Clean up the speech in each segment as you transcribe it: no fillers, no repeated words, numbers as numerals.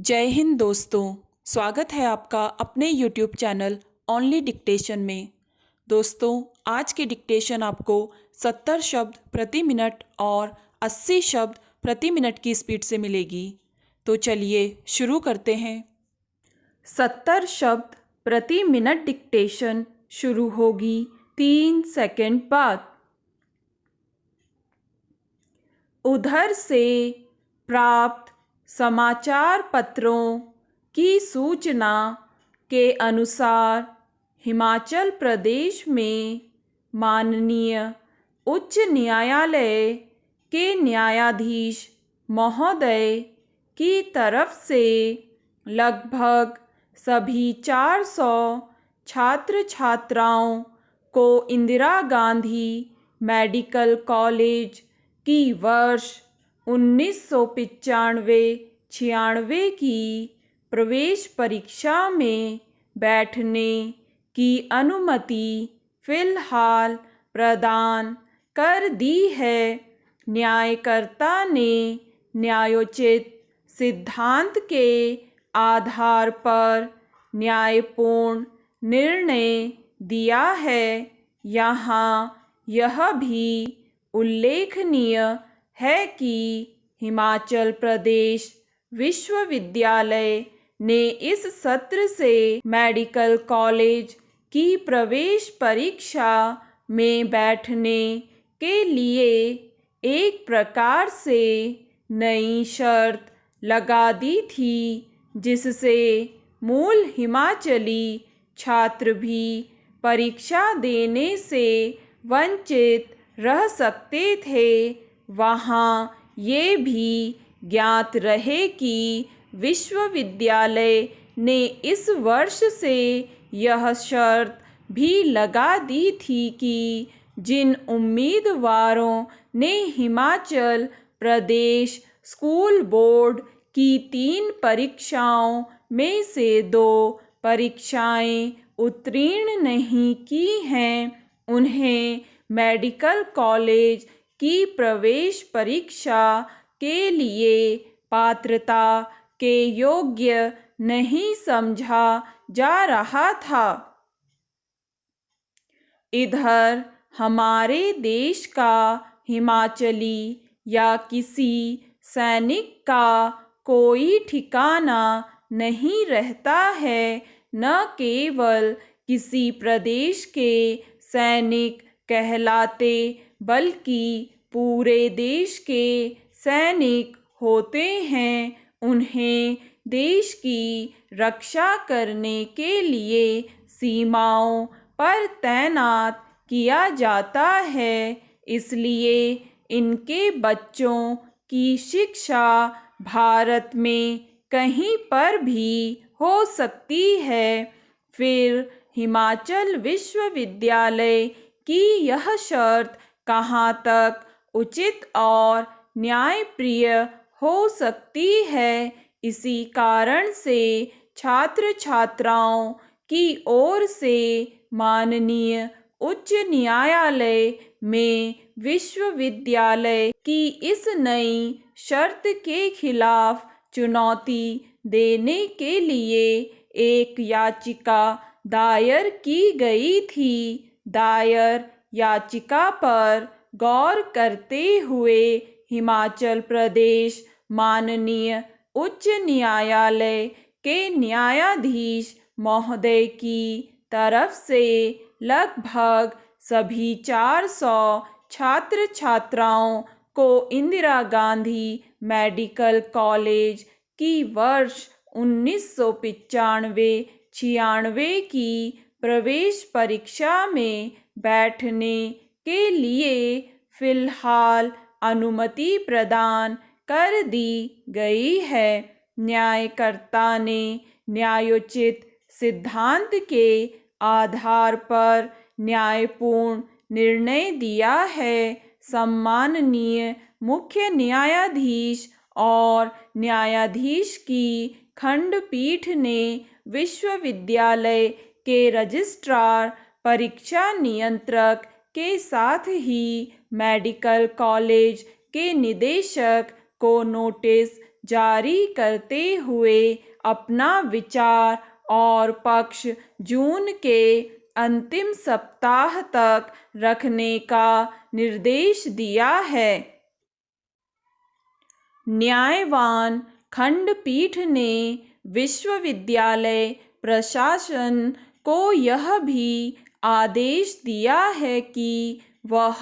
जय हिंद दोस्तों। स्वागत है आपका अपने YouTube चैनल ओनली डिक्टेशन में। दोस्तों, आज की डिक्टेशन आपको 70 शब्द प्रति मिनट और 80 शब्द प्रति मिनट की स्पीड से मिलेगी। तो चलिए शुरू करते हैं। 70 शब्द प्रति मिनट डिक्टेशन शुरू होगी 3 सेकंड बाद। उधर से प्राप्त समाचार पत्रों की सूचना के अनुसार हिमाचल प्रदेश में माननीय उच्च न्यायालय के न्यायाधीश महोदय की तरफ से लगभग सभी 400 छात्र छात्राओं को इंदिरा गांधी मेडिकल कॉलेज की वर्ष 1995-96 की प्रवेश परीक्षा में बैठने की अनुमति फिलहाल प्रदान कर दी है। न्यायकर्ता ने न्यायोचित सिद्धांत के आधार पर न्यायपूर्ण निर्णय दिया है। यहाँ यह भी उल्लेखनीय है कि हिमाचल प्रदेश विश्वविद्यालय ने इस सत्र से मेडिकल कॉलेज की प्रवेश परीक्षा में बैठने के लिए एक प्रकार से नई शर्त लगा दी थी, जिससे मूल हिमाचली छात्र भी परीक्षा देने से वंचित रह सकते थे। वहाँ ये भी ज्ञात रहे कि विश्वविद्यालय ने इस वर्ष से यह शर्त भी लगा दी थी कि जिन उम्मीदवारों ने हिमाचल प्रदेश स्कूल बोर्ड की 3 परीक्षाओं में से 2 परीक्षाएं उत्तीर्ण नहीं की हैं, उन्हें मेडिकल कॉलेज की प्रवेश परीक्षा के लिए पात्रता के योग्य नहीं समझा जा रहा था। इधर हमारे देश का हिमाचली या किसी सैनिक का कोई ठिकाना नहीं रहता है। न केवल किसी प्रदेश के सैनिक कहलाते, बल्कि पूरे देश के सैनिक होते हैं। उन्हें देश की रक्षा करने के लिए सीमाओं पर तैनात किया जाता है। इसलिए इनके बच्चों की शिक्षा भारत में कहीं पर भी हो सकती है। फिर हिमाचल विश्वविद्यालय की यह शर्त कहाँ तक उचित और न्यायप्रिय हो सकती है। इसी कारण से छात्र छात्राओं की ओर से माननीय उच्च न्यायालय में विश्वविद्यालय की इस नई शर्त के खिलाफ चुनौती देने के लिए एक याचिका दायर की गई थी। दायर याचिका पर गौर करते हुए हिमाचल प्रदेश माननीय उच्च न्यायालय के न्यायाधीश महोदय की तरफ से लगभग सभी 400 छात्र छात्राओं को इंदिरा गांधी मेडिकल कॉलेज की वर्ष 1995-96 की प्रवेश परीक्षा में बैठने के लिए फिलहाल अनुमति प्रदान कर दी गई है। न्यायकर्ता ने न्यायोचित सिद्धांत के आधार पर न्यायपूर्ण निर्णय दिया है। सम्माननीय मुख्य न्यायाधीश और न्यायाधीश की खंडपीठ ने विश्वविद्यालय के रजिस्ट्रार, परीक्षा नियंत्रक के साथ ही मेडिकल कॉलेज के निदेशक को नोटिस जारी करते हुए अपना विचार और पक्ष जून के अंतिम सप्ताह तक रखने का निर्देश दिया है। न्यायवान खंडपीठ ने विश्वविद्यालय प्रशासन को यह भी आदेश दिया है कि वह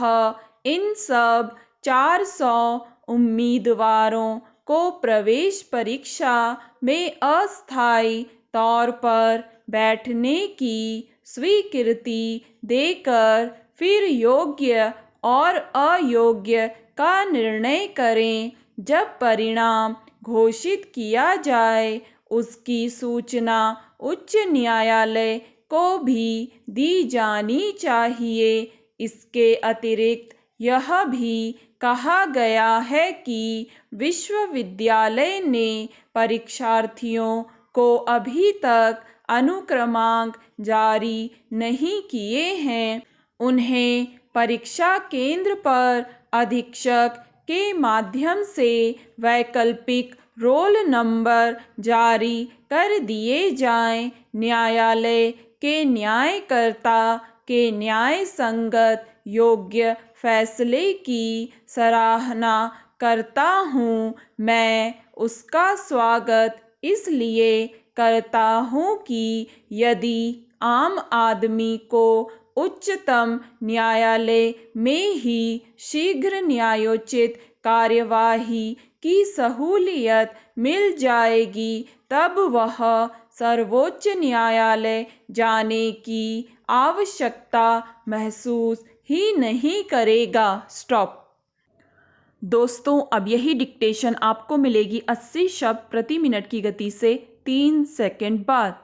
इन सब 400 उम्मीदवारों को प्रवेश परीक्षा में अस्थायी तौर पर बैठने की स्वीकृति देकर फिर योग्य और अयोग्य का निर्णय करें। जब परिणाम घोषित किया जाए उसकी सूचना उच्च न्यायालय को भी दी जानी चाहिए। इसके अतिरिक्त यह भी कहा गया है कि विश्वविद्यालय ने परीक्षार्थियों को अभी तक अनुक्रमांक जारी नहीं किए हैं। उन्हें परीक्षा केंद्र पर अधीक्षक के माध्यम से वैकल्पिक रोल नंबर जारी कर दिए जाएं। न्यायालय के न्यायकर्ता के न्याय संगत योग्य फैसले की सराहना करता हूँ। मैं उसका स्वागत इसलिए करता हूँ कि यदि आम आदमी को उच्चतम न्यायालय में ही शीघ्र न्यायोचित कार्यवाही की सहूलियत मिल जाएगी तब वह सर्वोच्च न्यायालय जाने की आवश्यकता महसूस ही नहीं करेगा। स्टॉप। दोस्तों, अब यही डिक्टेशन आपको मिलेगी 80 शब्द प्रति मिनट की गति से 3 सेकंड बाद।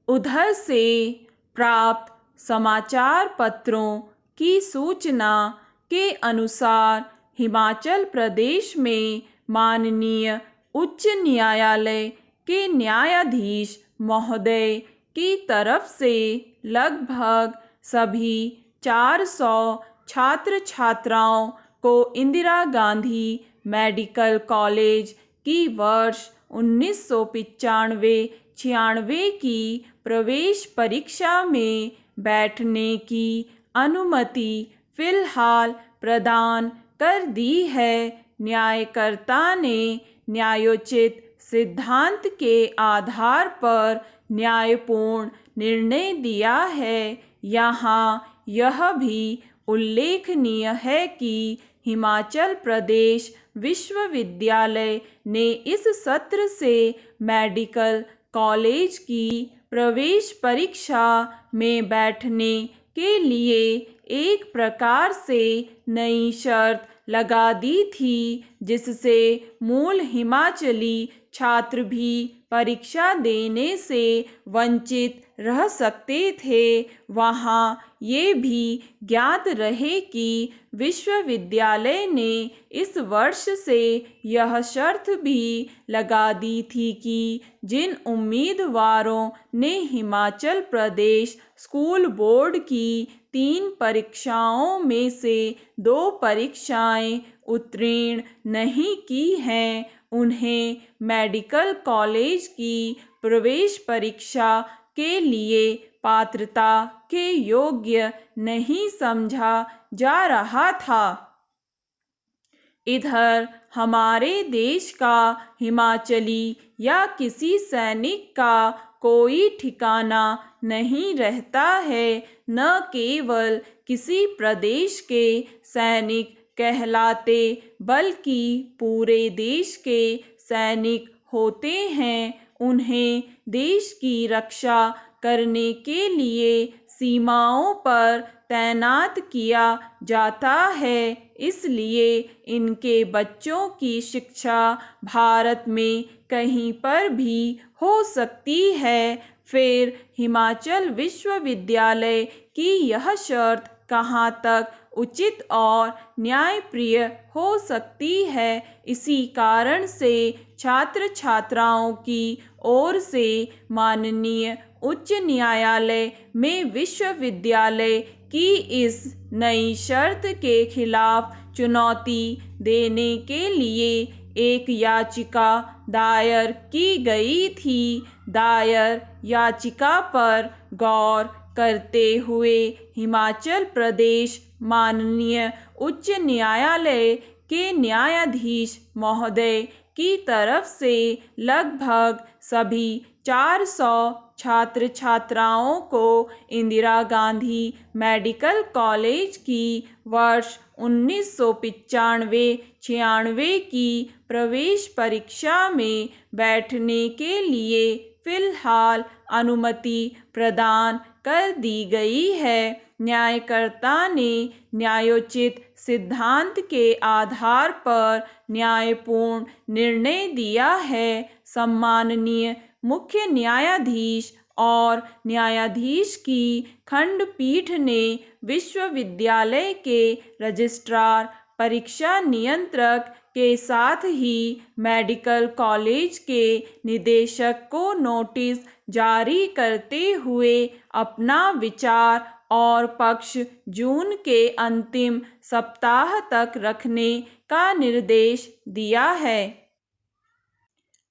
उधर से प्राप्त समाचार पत्रों की सूचना के अनुसार हिमाचल प्रदेश में माननीय उच्च न्यायालय के न्यायाधीश महोदय की तरफ से लगभग सभी 400 छात्र छात्राओं को इंदिरा गांधी मेडिकल कॉलेज की वर्ष 1995-96 की प्रवेश परीक्षा में बैठने की अनुमति फिलहाल प्रदान कर दी है। न्यायकर्ता ने न्यायोचित सिद्धांत के आधार पर न्यायपूर्ण निर्णय दिया है। यहाँ यह भी उल्लेखनीय है कि हिमाचल प्रदेश विश्वविद्यालय ने इस सत्र से मेडिकल कॉलेज की प्रवेश परीक्षा में बैठने के लिए एक प्रकार से नई शर्त लगा दी थी जिससे मूल हिमाचली छात्र भी परीक्षा देने से वंचित रह सकते थे। वहाँ ये भी ज्ञात रहे कि विश्वविद्यालय ने इस वर्ष से यह शर्त भी लगा दी थी कि जिन उम्मीदवारों ने हिमाचल प्रदेश स्कूल बोर्ड की 3 परीक्षाओं में से 2 परीक्षाएं उत्तीर्ण नहीं की हैं उन्हें मेडिकल कॉलेज की प्रवेश परीक्षा के लिए पात्रता के योग्य नहीं समझा जा रहा था। इधर हमारे देश का हिमाचली या किसी सैनिक का कोई ठिकाना नहीं रहता है। न केवल किसी प्रदेश के सैनिक कहलाते बल्कि पूरे देश के सैनिक होते हैं। उन्हें देश की रक्षा करने के लिए सीमाओं पर तैनात किया जाता है। इसलिए इनके बच्चों की शिक्षा भारत में कहीं पर भी हो सकती है। फिर हिमाचल विश्वविद्यालय की यह शर्त कहाँ तक उचित और न्यायप्रिय हो सकती है। इसी कारण से छात्र छात्राओं की ओर से माननीय उच्च न्यायालय में विश्वविद्यालय की इस नई शर्त के खिलाफ चुनौती देने के लिए एक याचिका दायर की गई थी। दायर याचिका पर गौर करते हुए हिमाचल प्रदेश माननीय उच्च न्यायालय के न्यायाधीश महोदय की तरफ से लगभग सभी 400 छात्र छात्राओं को इंदिरा गांधी मेडिकल कॉलेज की वर्ष 1995-96 की प्रवेश परीक्षा में बैठने के लिए फिलहाल अनुमति प्रदान कर दी गई है। न्यायकर्ता ने न्यायोचित सिद्धांत के आधार पर न्यायपूर्ण निर्णय दिया है। सम्माननीय मुख्य न्यायाधीश और न्यायाधीश की खंडपीठ ने विश्वविद्यालय के रजिस्ट्रार, परीक्षा नियंत्रक के साथ ही मेडिकल कॉलेज के निदेशक को नोटिस जारी करते हुए अपना विचार और पक्ष जून के अंतिम सप्ताह तक रखने का निर्देश दिया है।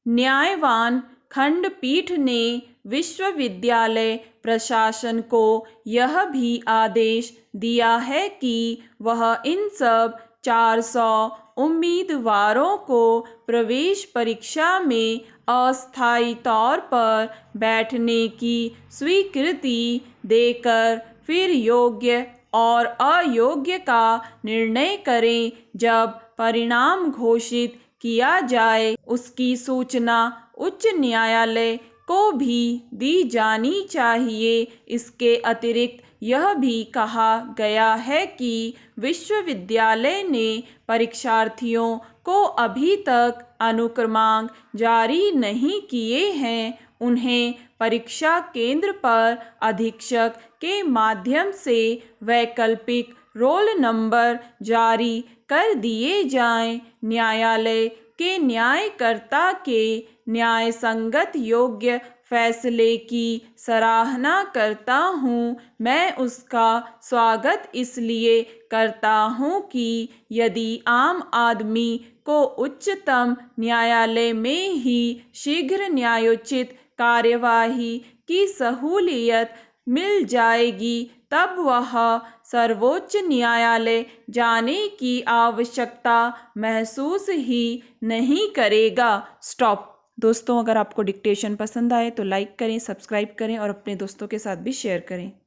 न्यायवान खंडपीठ ने विश्वविद्यालय प्रशासन को यह भी आदेश दिया है कि वह इन सब 400 उम्मीदवारों को प्रवेश परीक्षा में अस्थायी तौर पर बैठने की स्वीकृति देकर फिर योग्य और अयोग्य का निर्णय करें। जब परिणाम घोषित किया जाए उसकी सूचना उच्च न्यायालय को भी दी जानी चाहिए। इसके अतिरिक्त यह भी कहा गया है कि विश्वविद्यालय ने परीक्षार्थियों को अभी तक अनुक्रमांक जारी नहीं किए हैं। उन्हें परीक्षा केंद्र पर अधीक्षक के माध्यम से वैकल्पिक रोल नंबर जारी कर दिए जाएं। न्यायालय के न्यायकर्ता के न्याय संगत योग्य फैसले की सराहना करता हूँ। मैं उसका स्वागत इसलिए करता हूँ कि यदि आम आदमी को उच्चतम न्यायालय में ही शीघ्र न्यायोचित कार्यवाही की सहूलियत मिल जाएगी तब वह सर्वोच्च न्यायालय जाने की आवश्यकता महसूस ही नहीं करेगा। स्टॉप। दोस्तों, अगर आपको डिक्टेशन पसंद आए तो लाइक करें, सब्सक्राइब करें और अपने दोस्तों के साथ भी शेयर करें।